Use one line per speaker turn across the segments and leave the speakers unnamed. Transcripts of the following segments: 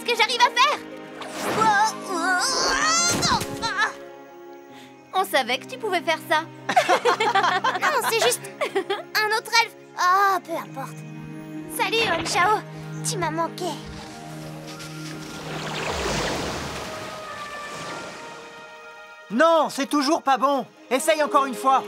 ce que j'arrive à faire. On savait que tu pouvais faire ça. Non, c'est juste un autre elfe. Ah, peu importe. Salut, Honchao. Tu m'as manqué.
Non, c'est toujours pas bon. Essaye encore une fois.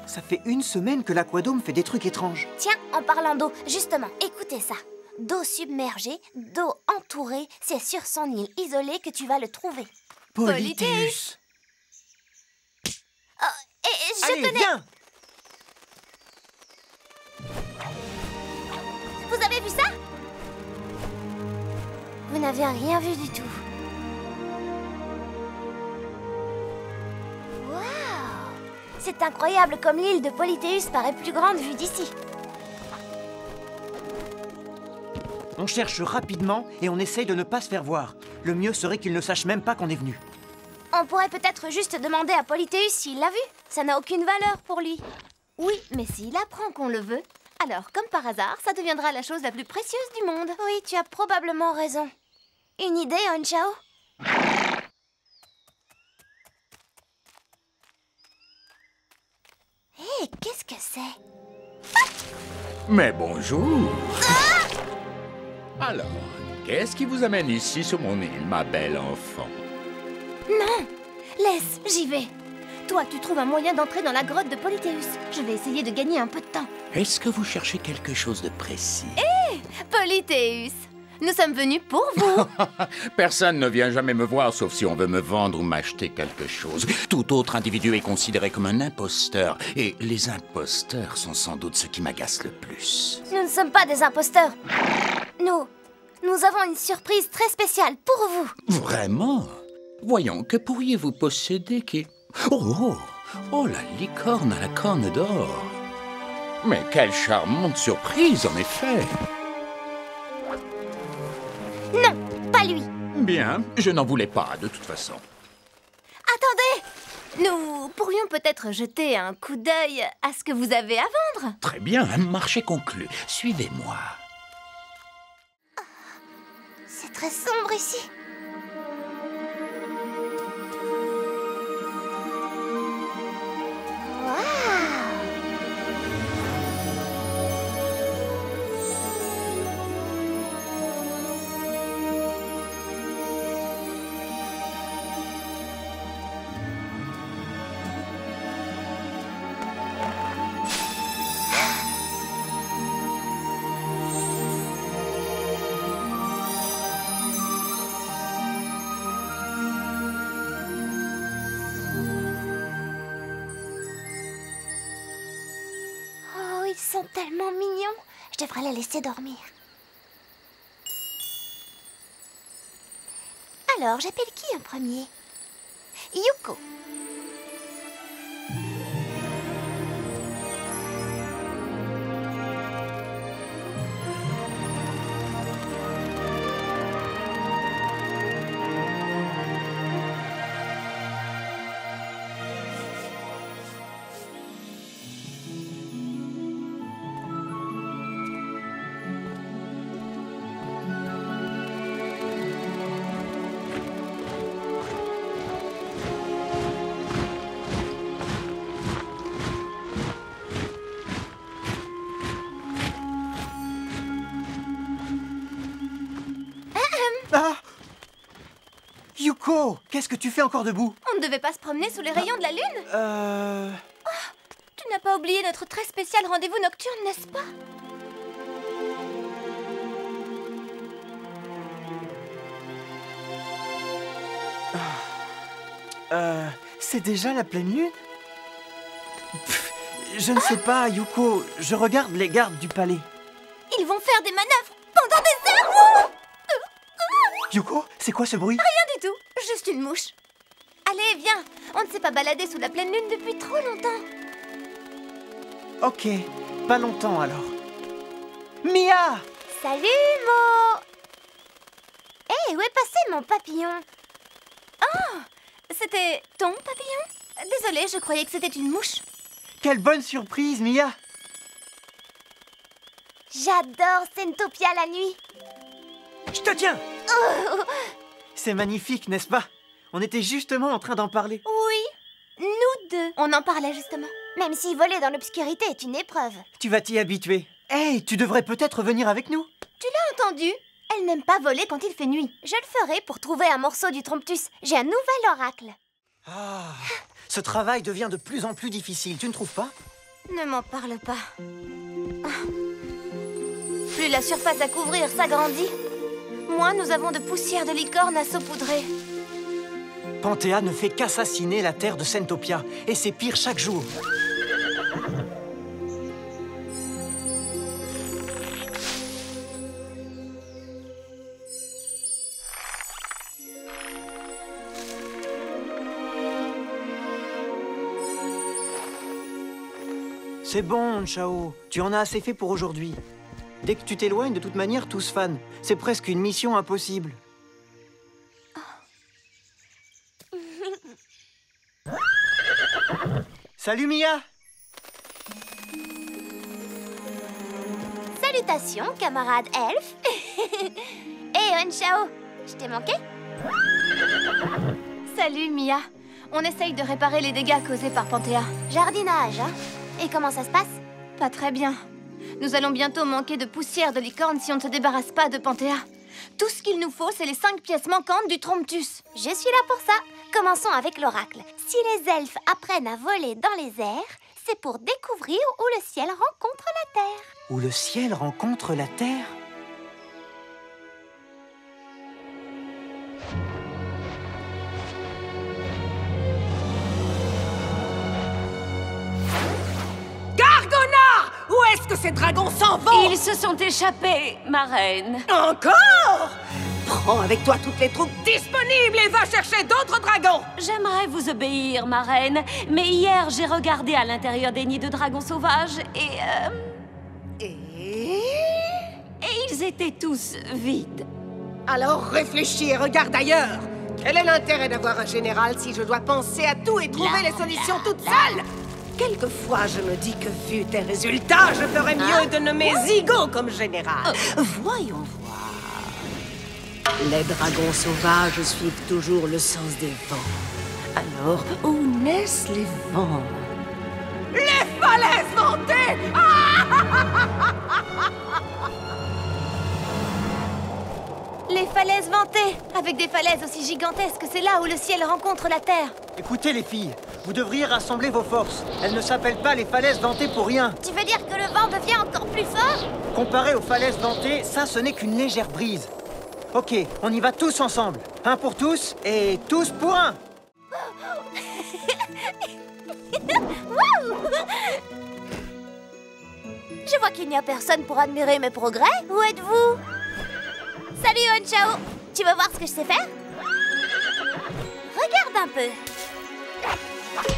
Ça fait une semaine que l'aquadome fait des trucs étranges.
Tiens, en parlant d'eau, justement, écoutez ça. D'eau submergée, d'eau entourée, c'est sur son île isolée que tu vas le trouver.
Polythéus.
Oh, et je
Allez,
tenais...
viens.
Vous avez vu ça? Vous n'avez rien vu du tout. Waouh! C'est incroyable comme l'île de Polythéus paraît plus grande vue d'ici.
On cherche rapidement et on essaye de ne pas se faire voir. Le mieux serait qu'il ne sache même pas qu'on est venu.
On pourrait peut-être juste demander à Polythéus s'il l'a vu. Ça n'a aucune valeur pour lui. Oui, mais s'il apprend qu'on le veut, alors comme par hasard, ça deviendra la chose la plus précieuse du monde. Oui, tu as probablement raison. Une idée, Honchao? Hé, qu'est-ce que c'est?
Mais bonjour. Alors, qu'est-ce qui vous amène ici sur mon île, ma belle enfant?
Non! Laisse, j'y vais. Toi, tu trouves un moyen d'entrer dans la grotte de Polythéus. Je vais essayer de gagner un peu de temps.
Est-ce que vous cherchez quelque chose de précis?
Polythéus, nous sommes venus pour vous.
Personne ne vient jamais me voir sauf si on veut me vendre ou m'acheter quelque chose. Tout autre individu est considéré comme un imposteur. Et les imposteurs sont sans doute ce qui m'agace le plus.
Nous ne sommes pas des imposteurs. Nous avons une surprise très spéciale pour vous.
Vraiment? Voyons, que pourriez-vous posséder qui... Oh, la licorne à la corne d'or. Mais quelle charmante surprise, en effet.
Non, pas lui.
Bien, je n'en voulais pas, de toute façon.
Attendez! Nous pourrions peut-être jeter un coup d'œil à ce que vous avez à vendre.
Très bien, un marché conclu. Suivez-moi.
C'est très sombre ici. Oh, ils sont tellement mignons. Je devrais les laisser dormir. Alors, j'appelle qui en premier? Yuko.
Ah! Yuko, qu'est-ce que tu fais encore debout?
On ne devait pas se promener sous les rayons de la lune? Tu n'as pas oublié notre très spécial rendez-vous nocturne, n'est-ce pas?
C'est déjà la pleine lune? Pff, je ne sais pas, Yuko. Je regarde les gardes du palais.
Ils vont faire des manœuvres pendant des heures!
Yuko, c'est quoi ce bruit?
Rien du tout, juste une mouche. Allez, viens, on ne s'est pas baladé sous la pleine lune depuis trop longtemps.
Ok, pas longtemps alors. Mia!
Salut, Mo! Hé, où est passé mon papillon? Oh, c'était ton papillon? Désolée, je croyais que c'était une mouche.
Quelle bonne surprise, Mia!
J'adore Sentopia la nuit.
Je te tiens. C'est magnifique, n'est-ce pas? On était justement en train d'en parler.
Oui, nous deux. On en parlait justement. Même si voler dans l'obscurité est une épreuve.
Tu vas t'y habituer. Hey, tu devrais peut-être venir avec nous.
Tu l'as entendu? Elle n'aime pas voler quand il fait nuit. Je le ferai pour trouver un morceau du Tromptus. J'ai un nouvel oracle.
Ah, ce travail devient de plus en plus difficile, tu ne trouves pas?
Ne m'en parle pas. Plus la surface à couvrir s'agrandit, moins nous avons de poussière de licorne à saupoudrer.
Panthéa ne fait qu'assassiner la terre de Sentopia, et c'est pire chaque jour. C'est bon, Chao. Tu en as assez fait pour aujourd'hui. Dès que tu t'éloignes, de toute manière, tous fans. C'est presque une mission impossible. Salut, Mia!
Salutations, camarade elfe. Hé, Chao, je t'ai manqué? Salut, Mia. On essaye de réparer les dégâts causés par Panthéa. Jardinage, hein? Et comment ça se passe? Pas très bien. Nous allons bientôt manquer de poussière de licorne si on ne se débarrasse pas de Panthéa. Tout ce qu'il nous faut, c'est les 5 pièces manquantes du Tromptus. Je suis là pour ça. Commençons avec l'oracle. Si les elfes apprennent à voler dans les airs, c'est pour découvrir où le ciel rencontre la terre.
Où le ciel rencontre la terre?
Où est-ce que ces dragons s'en vont?
Ils se sont échappés, ma reine.
Encore? Prends avec toi toutes les troupes disponibles et va chercher d'autres dragons.
J'aimerais vous obéir, ma reine, mais hier j'ai regardé à l'intérieur des nids de dragons sauvages et ils étaient tous vides.
Alors réfléchis et regarde ailleurs. Quel est l'intérêt d'avoir un général si je dois penser à tout et trouver les solutions toute seule? Quelquefois, je me dis que vu tes résultats, je ferais mieux de nommer Zigo comme général. Voyons voir. Les dragons sauvages suivent toujours le sens des vents. Alors, où naissent les vents? Les falaises ventées!
Les falaises ventées! Avec des falaises aussi gigantesques, c'est là où le ciel rencontre la terre.
Écoutez, les filles, vous devriez rassembler vos forces. Elles ne s'appellent pas les falaises ventées pour rien.
Tu veux dire que le vent devient encore plus fort?
Comparé aux falaises ventées, ça, ce n'est qu'une légère brise. Ok, on y va tous ensemble. Un pour tous et tous pour un.
Je vois qu'il n'y a personne pour admirer mes progrès. Où êtes-vous? Salut, Chao. Tu veux voir ce que je sais faire? Regarde un peu.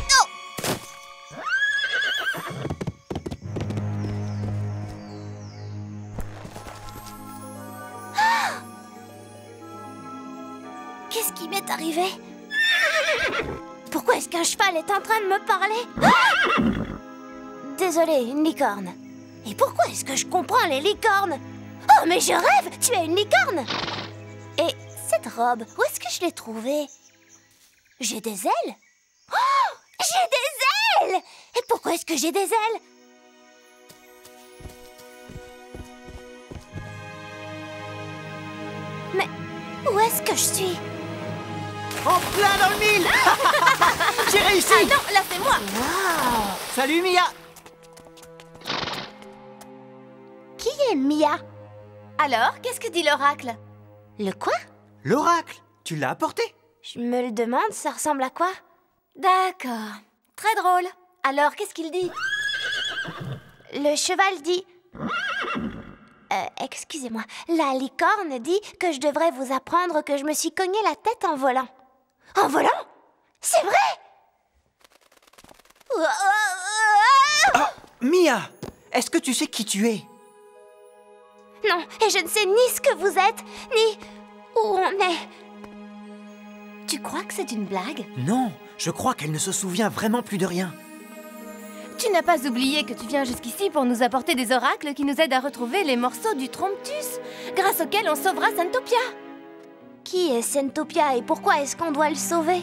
Oh! Qu'est-ce qui m'est arrivé? Pourquoi est-ce qu'un cheval est en train de me parler? Désolée, une licorne. Et pourquoi est-ce que je comprends les licornes? Oh, mais je rêve! Tu es une licorne! Et cette robe, où est-ce que je l'ai trouvée? J'ai des ailes? Oh! J'ai des ailes! Et pourquoi est-ce que j'ai des ailes? Mais où est-ce que je suis?
En plein dans le mille. J'ai réussi.
Ah non, là c'est moi.
Wow. Salut, Mia.
Qui est Mia? Alors, qu'est-ce que dit l'oracle? Le quoi?
L'oracle, tu l'as apporté?
Je me le demande, ça ressemble à quoi? D'accord, très drôle. Alors, qu'est-ce qu'il dit? Le cheval dit... excusez-moi. La licorne dit que je devrais vous apprendre que je me suis cogné la tête en volant. En volant? C'est vrai?
Oh, Mia, est-ce que tu sais qui tu es?
Non, et je ne sais ni ce que vous êtes, ni où on est. Tu crois que c'est une blague?
Non, je crois qu'elle ne se souvient vraiment plus de rien.
Tu n'as pas oublié que tu viens jusqu'ici pour nous apporter des oracles qui nous aident à retrouver les morceaux du Tromptus, grâce auxquels on sauvera Santopia. Qui est Santopia et pourquoi est-ce qu'on doit le sauver?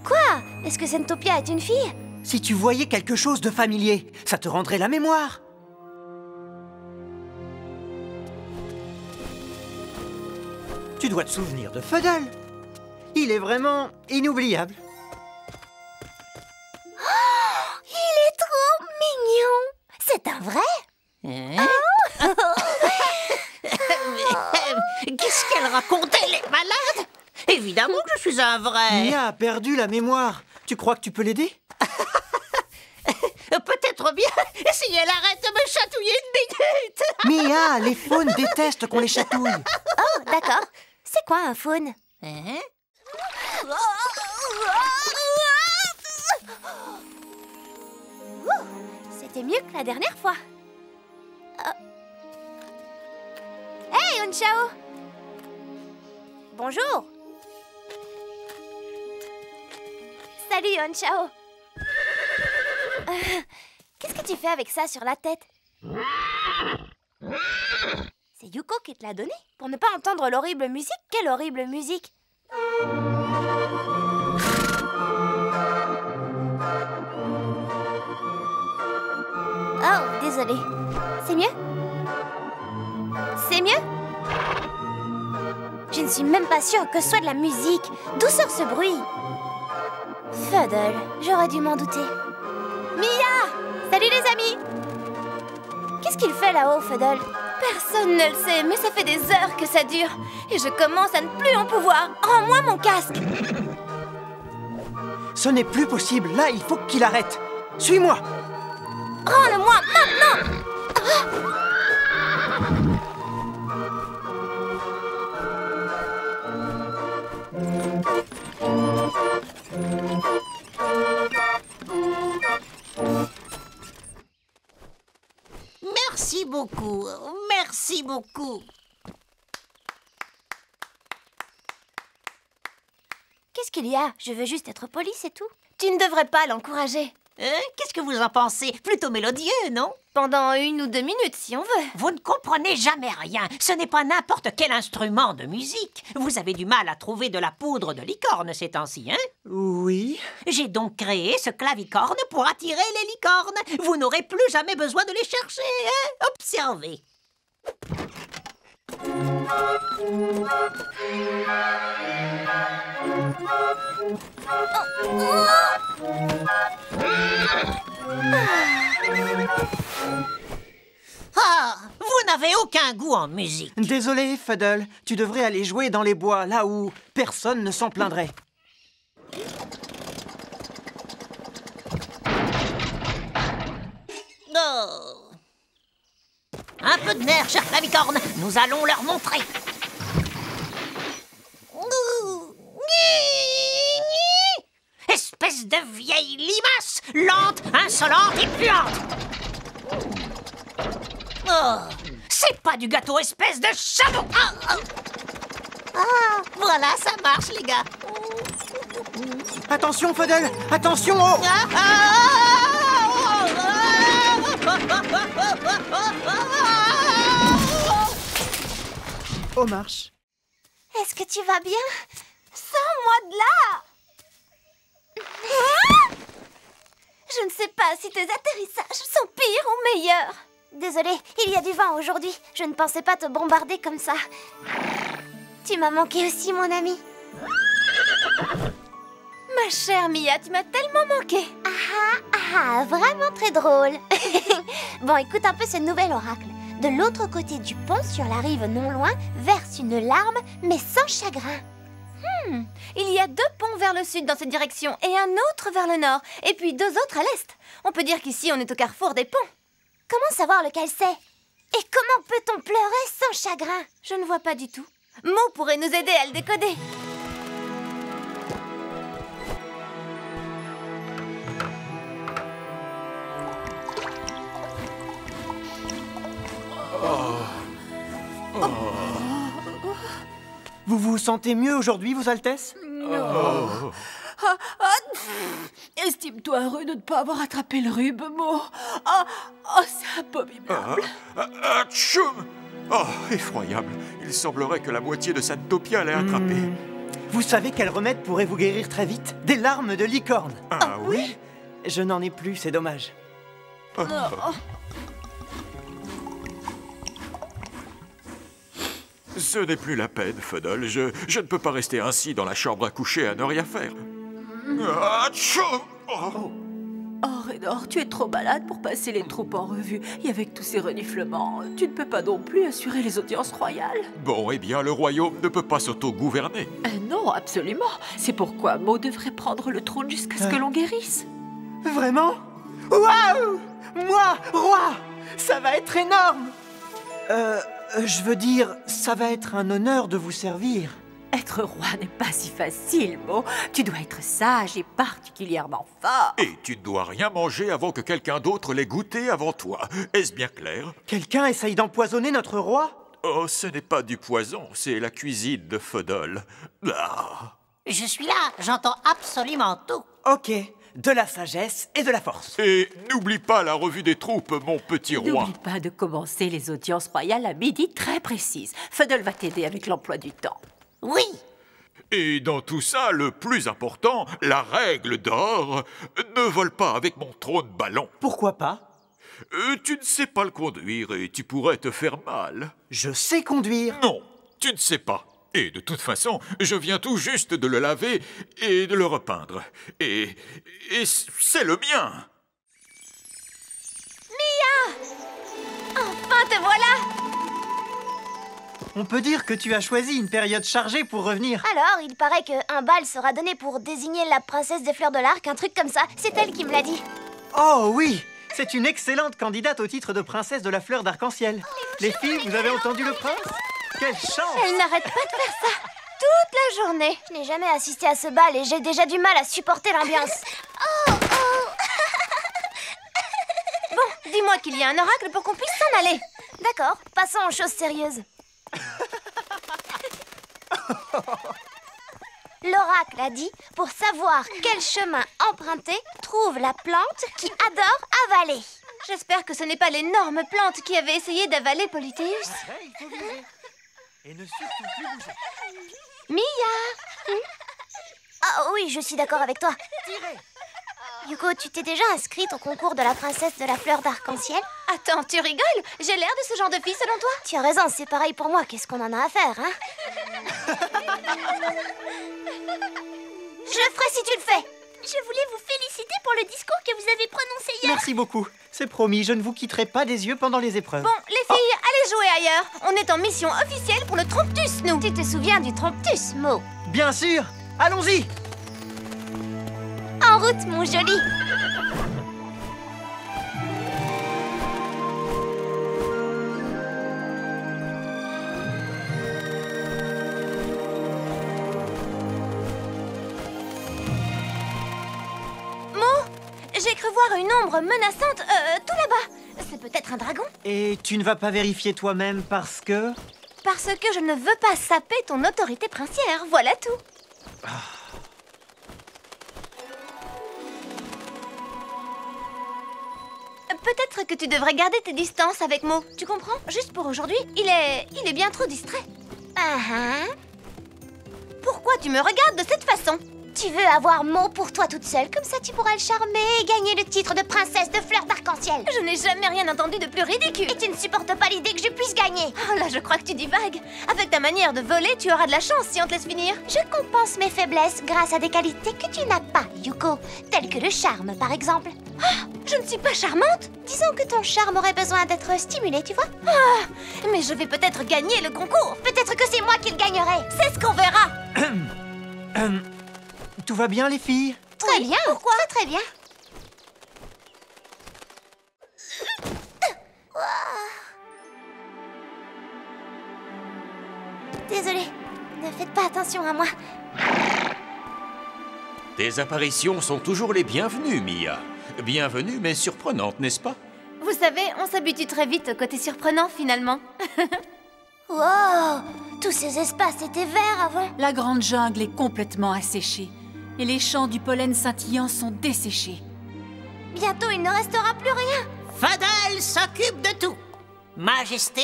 Quoi? Est-ce que Santopia est une fille?
Si tu voyais quelque chose de familier, ça te rendrait la mémoire. Tu dois te souvenir de Fuddle. Il est vraiment inoubliable.
Il est trop mignon! C'est un vrai?
Qu'est-ce qu'elle racontait, les malades? Évidemment que je suis un vrai.
Mia a perdu la mémoire. Tu crois que tu peux l'aider?
Peut-être bien si elle arrête de me chatouiller une minute.
Mia, les faunes détestent qu'on les chatouille.
Oh, d'accord. C'est quoi un faune? C'était mieux que la dernière fois. Hey, Unchao! Bonjour! Salut, Unchao! Qu'est-ce que tu fais avec ça sur la tête? C'est Yuko qui te l'a donné? Pour ne pas entendre l'horrible musique? Quelle horrible musique! Oh, désolé. C'est mieux? C'est mieux? Je ne suis même pas sûre que ce soit de la musique. D'où sort ce bruit? Fuddle, j'aurais dû m'en douter. Mia! Salut les amis! Qu'est-ce qu'il fait là-haut, Fuddle? Personne ne le sait, mais ça fait des heures que ça dure. Et je commence à ne plus en pouvoir. Rends-moi mon casque!
Ce n'est plus possible. Là, il faut qu'il arrête. Suis-moi.
Rends-le-moi maintenant!
Merci beaucoup. Merci beaucoup.
Qu'est-ce qu'il y a? Je veux juste être polie, c'est tout. Tu ne devrais pas l'encourager.
Qu'est-ce que vous en pensez? Plutôt mélodieux, non?
Pendant 1 ou 2 minutes, si on veut.
Vous ne comprenez jamais rien. Ce n'est pas n'importe quel instrument de musique. Vous avez du mal à trouver de la poudre de licorne ces temps-ci, hein?
Oui.
J'ai donc créé ce clavicorne pour attirer les licornes. Vous n'aurez plus jamais besoin de les chercher, hein? Observez. Ah, vous n'avez aucun goût en musique.
Désolé, Fuddle. Tu devrais aller jouer dans les bois, là où personne ne s'en plaindrait.
Oh. Un peu de nerf, cher clavicorne. Nous allons leur montrer. Espèce de vieille limace, lente, insolente et puante. Oh, c'est pas du gâteau, espèce de chameau. Ah, voilà, ça marche, les gars.
Attention, Fuddle. Attention, oh. Oh, marche.
Est-ce que tu vas bien? Sors-moi de là! Ah! Je ne sais pas si tes atterrissages sont pires ou meilleurs. Désolée, il y a du vent aujourd'hui. Je ne pensais pas te bombarder comme ça. Tu m'as manqué aussi, mon ami. Ma chère Mia, tu m'as tellement manqué. Vraiment très drôle. Bon, écoute un peu ce nouvel oracle. De l'autre côté du pont, sur la rive non loin, verse une larme, mais sans chagrin. Il y a 2 ponts vers le sud dans cette direction et un autre vers le nord, et puis 2 autres à l'est. On peut dire qu'ici, on est au carrefour des ponts. Comment savoir lequel c'est? Et comment peut-on pleurer sans chagrin? Je ne vois pas du tout. Mo pourrait nous aider à le décoder.
Vous vous sentez mieux aujourd'hui, Vos Altesses?
Estime-toi heureux de ne pas avoir attrapé le rhume, Mo. Oh, c'est abominable.
Atchoum! Oh, effroyable. Il semblerait que la moitié de Santopia l'ait attrapé.
Vous savez quel remède pourrait vous guérir très vite? Des larmes de licorne.
Ah oui?
Je n'en ai plus, c'est dommage.
Ce n'est plus la peine, Fuddle. Je ne peux pas rester ainsi dans la chambre à coucher à ne rien faire. Atchoum! Oh.
Oh, Raynor, tu es trop malade pour passer les troupes en revue. Et avec tous ces reniflements, tu ne peux pas non plus assurer les audiences royales.
Bon, eh bien, le royaume ne peut pas s'auto-gouverner.
Non, absolument. C'est pourquoi Mo devrait prendre le trône jusqu'à ce que l'on guérisse.
Vraiment? Waouh! Moi, roi! Ça va être énorme! Je veux dire, ça va être un honneur de vous servir.
Être roi n'est pas si facile, Mo. Tu dois être sage et particulièrement fort.
Et tu ne dois rien manger avant que quelqu'un d'autre l'ait goûté avant toi. Est-ce bien clair?
Quelqu'un essaye d'empoisonner notre roi?
Oh, ce n'est pas du poison, c'est la cuisine de Fuddle. Ah.
Je suis là, j'entends absolument tout.
Ok, de la sagesse et de la force.
Et n'oublie pas la revue des troupes, mon petit roi.
N'oublie pas de commencer les audiences royales à midi très précises. Fuddle va t'aider avec l'emploi du temps.
Oui.
Et dans tout ça, le plus important, la règle d'or, ne vole pas avec mon trône ballon.
Pourquoi pas?
Tu ne sais pas le conduire et tu pourrais te faire mal.
Je sais conduire.
Non, tu ne sais pas. Et de toute façon, je viens tout juste de le laver et de le repeindre. Et c'est le mien.
Mia! Enfin, te voilà!
On peut dire que tu as choisi une période chargée pour revenir.
Alors, il paraît qu'un bal sera donné pour désigner la princesse des fleurs de l'arc, un truc comme ça. C'est elle qui me l'a dit.
Oh oui! C'est une excellente candidate au titre de princesse de la fleur d'arc-en-ciel. Les filles, vous avez entendu le prince? Quelle chance!
Elle n'arrête pas de faire ça toute la journée. Je n'ai jamais assisté à ce bal et j'ai déjà du mal à supporter l'ambiance. Bon, dis-moi qu'il y a un oracle pour qu'on puisse s'en aller. D'accord, passons aux choses sérieuses. L'oracle a dit, pour savoir quel chemin emprunter, trouve la plante qui adore avaler. J'espère que ce n'est pas l'énorme plante qui avait essayé d'avaler Polythéus.
Il faut viser. Et ne surtout plus bouger.
Mia! Ah oui, je suis d'accord avec toi.
Tirez.
Yuko, tu t'es déjà inscrite au concours de la princesse de la fleur d'arc-en-ciel? Attends, tu rigoles? J'ai l'air de ce genre de fille selon toi? Tu as raison, c'est pareil pour moi. Qu'est-ce qu'on en a à faire, hein? Je le ferai si tu le fais. Je voulais vous féliciter pour le discours que vous avez prononcé hier.
Merci beaucoup. C'est promis, je ne vous quitterai pas des yeux pendant les épreuves.
Bon, les filles, allez jouer ailleurs. On est en mission officielle pour le Tromptus, nous. Tu te souviens du Tromptus, Mo?
Bien sûr. Allons-y.
En route, mon joli. Mo, j'ai cru voir une ombre menaçante tout là-bas. C'est peut-être un dragon?
Et tu ne vas pas vérifier toi-même parce que...
Parce que je ne veux pas saper ton autorité princière, voilà tout. Peut-être que tu devrais garder tes distances avec Mo, tu comprends? Juste pour aujourd'hui, il est bien trop distrait. Pourquoi tu me regardes de cette façon? Tu veux avoir Mo pour toi toute seule, comme ça tu pourras le charmer et gagner le titre de princesse de fleurs d'arc-en-ciel. Je n'ai jamais rien entendu de plus ridicule. Et tu ne supportes pas l'idée que je puisse gagner. Oh là, je crois que tu divagues. Avec ta manière de voler, tu auras de la chance si on te laisse finir. Je compense mes faiblesses grâce à des qualités que tu n'as pas, Yuko. Telles que le charme, par exemple. Ah, je ne suis pas charmante. Disons que ton charme aurait besoin d'être stimulé, tu vois. Ah, mais je vais peut-être gagner le concours. Peut-être que c'est moi qui le gagnerai. C'est ce qu'on verra.
Tout va bien, les filles?
Très bien. Pourquoi? Très bien. Désolée, ne faites pas attention à moi.
Tes apparitions sont toujours les bienvenues, Mia. Bienvenues, mais surprenantes, n'est-ce pas?
Vous savez, on s'habitue très vite au côté surprenant, finalement. Wow! Tous ces espaces étaient verts avant.
La grande jungle est complètement asséchée. et les champs du pollen scintillant sont desséchés.
Bientôt, il ne restera plus rien.
Fadal s'occupe de tout. Majesté,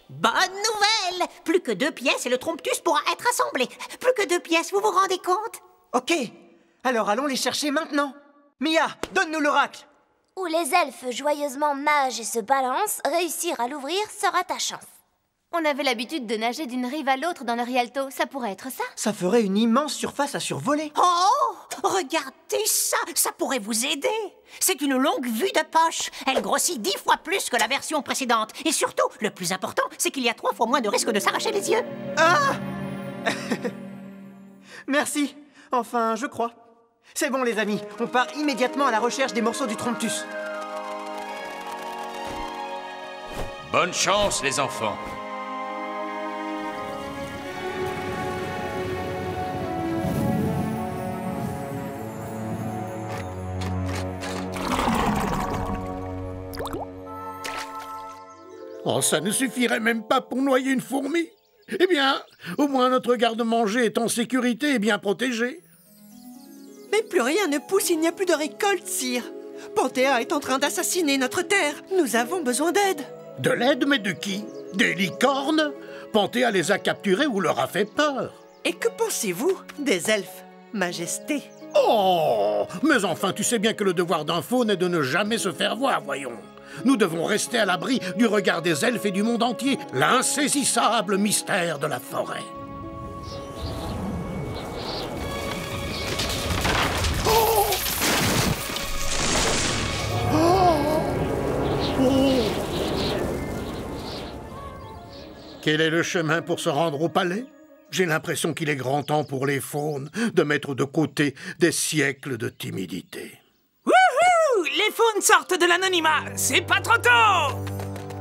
bonne nouvelle! Plus que 2 pièces et le Tromptus pourra être assemblé. Plus que 2 pièces, vous vous rendez compte?
Ok, alors allons les chercher maintenant. Mia, donne-nous l'oracle.
Où les elfes joyeusement nagent et se balancent, réussir à l'ouvrir sera ta chance. On avait l'habitude de nager d'une rive à l'autre dans le Rialto, ça pourrait être ça.
Ça ferait une immense surface à survoler.
Oh, regardez ça, ça pourrait vous aider. C'est une longue vue de poche. Elle grossit 10 fois plus que la version précédente. Et surtout, le plus important, c'est qu'il y a 3 fois moins de risque de s'arracher les yeux.
Ah Merci. Enfin, je crois. C'est bon, les amis. On part immédiatement à la recherche des morceaux du Tromptus.
Bonne chance, les enfants.
Oh, ça ne suffirait même pas pour noyer une fourmi. Eh bien, au moins notre garde-manger est en sécurité et bien protégé.
Mais plus rien ne pousse, il n'y a plus de récolte, sire. Panthéa est en train d'assassiner notre terre. Nous avons besoin d'aide.
De l'aide, mais de qui? Des licornes? Panthéa les a capturés ou leur a fait peur.
Et que pensez-vous des elfes, Majesté?
Oh! Mais enfin, tu sais bien que le devoir d'un faune est de ne jamais se faire voir, voyons. Nous devons rester à l'abri du regard des elfes et du monde entier, l'insaisissable mystère de la forêt. Oh! Oh! Oh! Quel est le chemin pour se rendre au palais? J'ai l'impression qu'il est grand temps pour les faunes de mettre de côté des siècles de timidité.
Les faunes sortent de l'anonymat, c'est pas trop tôt!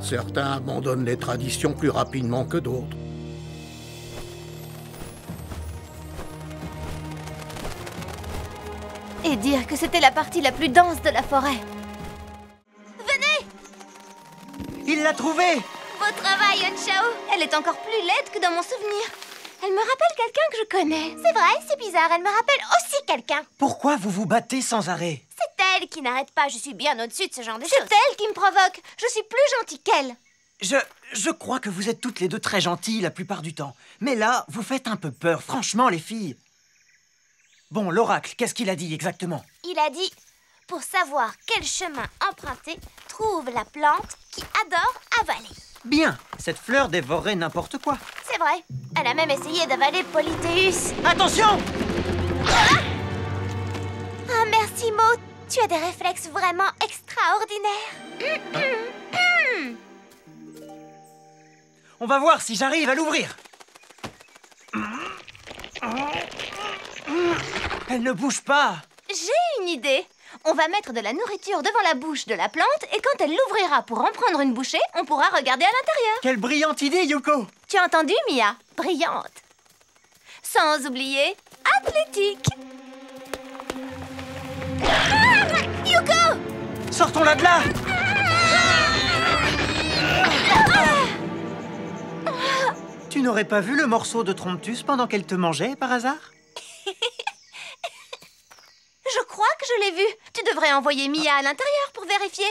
Certains abandonnent les traditions plus rapidement que d'autres.
Et dire que c'était la partie la plus dense de la forêt. Venez!
Il l'a trouvée!
Beau travail, Yanshao. Elle est encore plus laide que dans mon souvenir. Elle me rappelle quelqu'un que je connais. C'est vrai, c'est bizarre, elle me rappelle aussi quelqu'un.
Pourquoi vous vous battez sans arrêt?
C'est elle qui n'arrête pas, je suis bien au-dessus de ce genre de choses. C'est elle qui me provoque, je suis plus gentille qu'elle.
Je crois que vous êtes toutes les deux très gentilles la plupart du temps. Mais là, vous faites un peu peur, franchement, les filles. Bon, l'oracle, qu'est-ce qu'il a dit exactement?
Il a dit, pour savoir quel chemin emprunter, trouve la plante qui adore avaler.
Bien, cette fleur dévorerait n'importe quoi.
C'est vrai, elle a même essayé d'avaler Polythéus.
Attention!
Ah, merci, Maud. Tu as des réflexes vraiment extraordinaires.
On va voir si j'arrive à l'ouvrir. Elle ne bouge pas.
J'ai une idée. On va mettre de la nourriture devant la bouche de la plante et quand elle l'ouvrira pour en prendre une bouchée, on pourra regarder à l'intérieur.
Quelle brillante idée, Yuko!
Tu as entendu, Mia? Brillante. Sans oublier, athlétique. Ah, Yuko!
Sortons-la de là! Tu n'aurais pas vu le morceau de Tromptus pendant qu'elle te mangeait, par hasard?
Je crois que je l'ai vu. Tu devrais envoyer Mia à l'intérieur pour vérifier.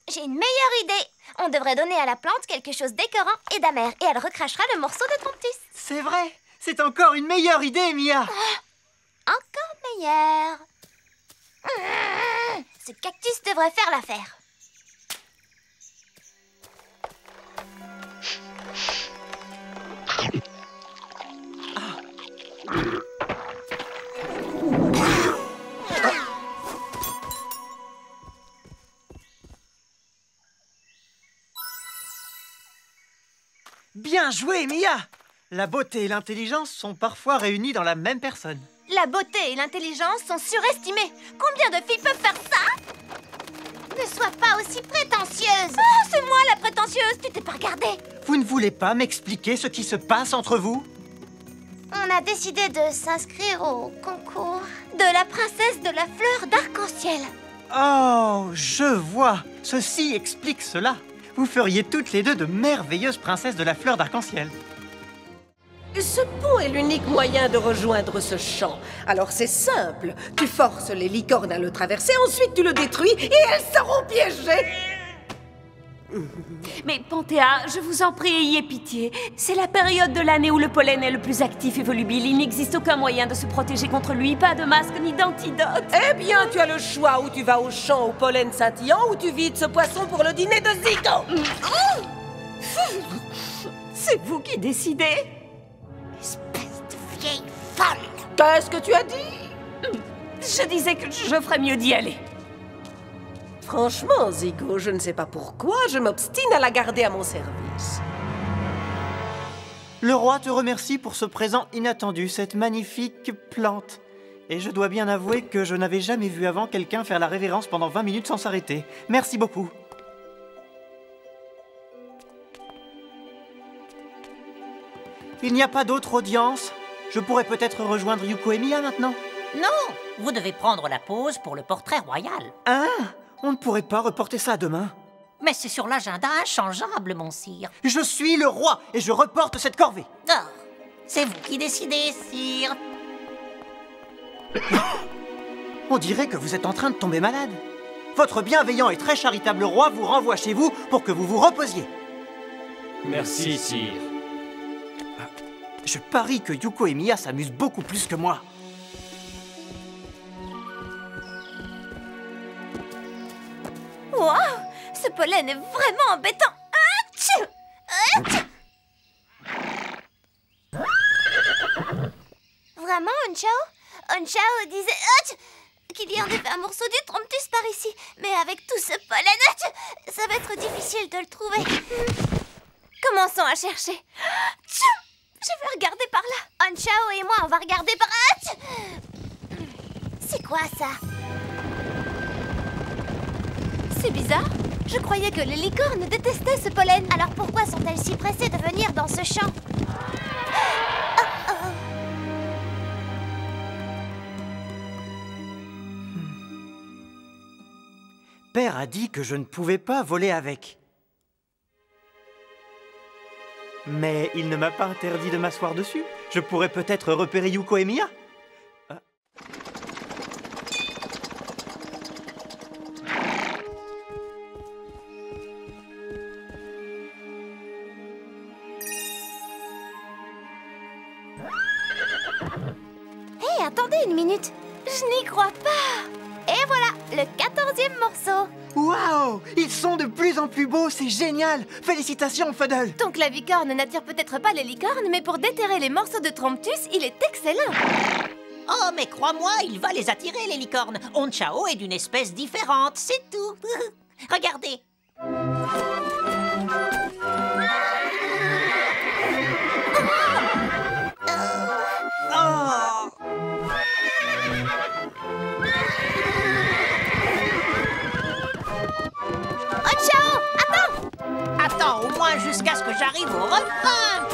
J'ai une meilleure idée. On devrait donner à la plante quelque chose d'écœurant et d'amer et elle recrachera le morceau de Tromptus.
C'est vrai. C'est encore une meilleure idée, Mia.
Encore meilleure. Ce cactus devrait faire l'affaire.
Bien joué, Mia! La beauté et l'intelligence sont parfois réunies dans la même personne.
La beauté et l'intelligence sont surestimées. Combien de filles peuvent faire ça? Ne sois pas aussi prétentieuse. Oh, c'est moi la prétentieuse, tu t'es pas regardée.
Vous ne voulez pas m'expliquer ce qui se passe entre vous?
On a décidé de s'inscrire au concours de la princesse de la fleur d'arc-en-ciel.
Oh, je vois. Ceci explique cela. Vous feriez toutes les deux de merveilleuses princesses de la fleur d'arc-en-ciel.
Ce pont est l'unique moyen de rejoindre ce champ. Alors c'est simple. Tu forces les licornes à le traverser, ensuite tu le détruis et elles seront piégées.
Mais Panthéa, je vous en prie, ayez pitié. C'est la période de l'année où le pollen est le plus actif et volubile. Il n'existe aucun moyen de se protéger contre lui, pas de masque ni d'antidote.
Eh bien, tu as le choix, ou tu vas au champ au pollen scintillant, ou tu vides ce poisson pour le dîner de Zico.
C'est vous qui décidez.
Espèce de vieille folle!
Qu'est-ce que tu as dit?
Je disais que je ferais mieux d'y aller.
Franchement, Zico, je ne sais pas pourquoi, je m'obstine à la garder à mon service.
Le roi te remercie pour ce présent inattendu, cette magnifique plante. Et je dois bien avouer que je n'avais jamais vu avant quelqu'un faire la révérence pendant 20 minutes sans s'arrêter. Merci beaucoup. Il n'y a pas d'autre audience? Je pourrais peut-être rejoindre Yuko et Mia maintenant?
Non, vous devez prendre la pause pour le portrait royal.
Ah, on ne pourrait pas reporter ça à demain?
Mais c'est sur l'agenda inchangeable, mon sire.
Je suis le roi et je reporte cette corvée.
Ah, c'est vous qui décidez, sire.
On dirait que vous êtes en train de tomber malade. Votre bienveillant et très charitable roi vous renvoie chez vous pour que vous vous reposiez.
Merci, sire.
Je parie que Yuko et Mia s'amusent beaucoup plus que moi.
Waouh! Ce pollen est vraiment embêtant! Atchou! Atchou! Vraiment, Onchao? Onchao disait atchou, qu'il y en avait un morceau du Tromptus par ici. Mais avec tout ce pollen, atchou, ça va être difficile de le trouver. Commençons à chercher. Atchou! Je vais regarder par là. Onchao et moi, on va regarder par... Atchou! C'est quoi ça? C'est bizarre. Je croyais que les licornes détestaient ce pollen. Alors pourquoi sont-elles si pressées de venir dans ce champ?
Père a dit que je ne pouvais pas voler avec. Mais il ne m'a pas interdit de m'asseoir dessus. Je pourrais peut-être repérer Yuko et Mia.
Hé, attendez une minute. Je n'y crois pas. Et voilà, le 14e morceau.
Waouh! Ils sont de plus en plus beaux, c'est génial! Félicitations, Fuddle!
Ton clavicorne n'attire peut-être pas les licornes, mais pour déterrer les morceaux de Tromptus, il est excellent.
Oh, mais crois-moi, il va les attirer, les licornes. Onchao est d'une espèce différente, c'est tout. Regardez.
Onchao, attends!
Attends au moins jusqu'à ce que j'arrive au refrain.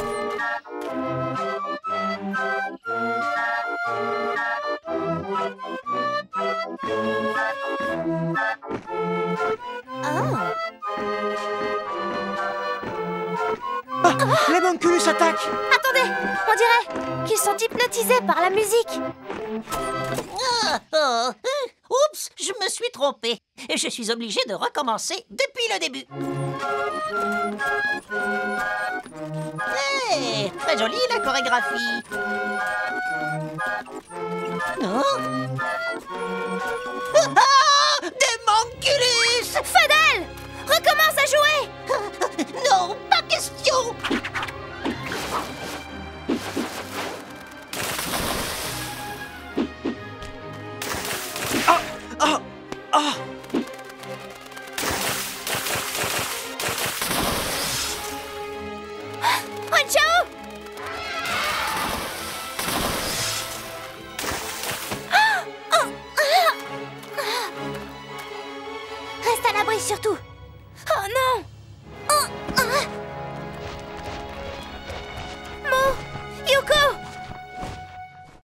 Ah, les Monculus attaquent!
Attendez, on dirait qu'ils sont hypnotisés par la musique.
Oups, je me suis trompée. Et je suis obligée de recommencer depuis le début. Hey, très jolie la chorégraphie. Oh. Ah, des Monculus!
Fuddle, recommence à jouer.
Non, pas question.
Onchao! Reste à l'abri surtout. Oh non!